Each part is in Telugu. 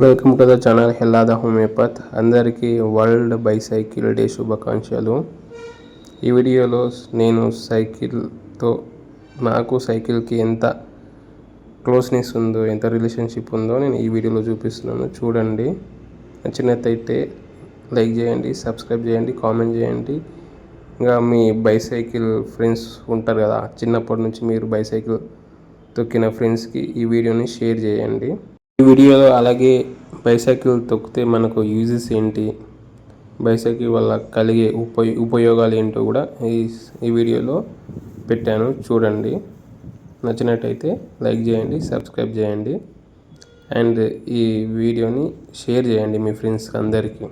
వెల్కమ్ టు ద ఛానల్ హెల్లాద హోమియోపత్. అందరికీ వరల్డ్ బైసైకిల్ డే శుభాకాంక్షలు. ఈ వీడియోలో నేను సైకిల్తో నాకు సైకిల్కి ఎంత క్లోజ్నెస్ ఉందో, ఎంత రిలేషన్షిప్ ఉందో నేను ఈ వీడియోలో చూపిస్తున్నాను. చూడండి. నచ్చినట్టయితే లైక్ చేయండి, సబ్స్క్రైబ్ చేయండి, కామెంట్ చేయండి. ఇంకా మీ బైసైకిల్ ఫ్రెండ్స్ ఉంటారు కదా, చిన్నప్పటి నుంచి మీరు బైసైకిల్ తొక్కిన ఫ్రెండ్స్కి ఈ వీడియోని షేర్ చేయండి. ఈ వీడియోలో అలాగే బైసైకిల్ తొక్కితే మనకు యూజెస్ ఏంటి, బైసైకిల్ వల్ల కలిగే ఉపయోగాలు ఏంటో కూడా ఈ వీడియోలో పెట్టాను. చూడండి. నచ్చినట్టయితే లైక్ చేయండి, సబ్స్క్రైబ్ చేయండి అండ్ ఈ వీడియోని షేర్ చేయండి మీ ఫ్రెండ్స్ అందరికీ.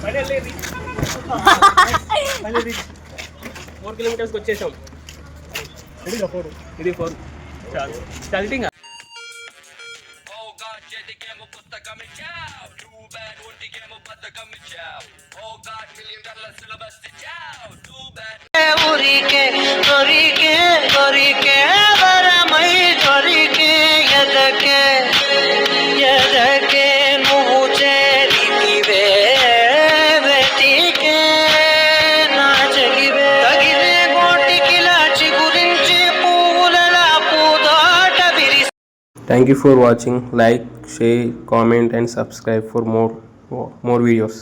ఫైనల్లీ 4 కిలోమీటర్స్కి వచ్చేసాం. ఇది 4 స్టార్టింగ్. ఊరికే దొరికే దొరికే వరమై దొరికే ఎదకే ఎదకే నువ్వు చేరితివే వెతికే నా చెలివే తగిలే గోటికి లాచి గురించి పువ్వులలా పూదోట విరి. Thank you for watching. Like, share, comment and subscribe for more videos.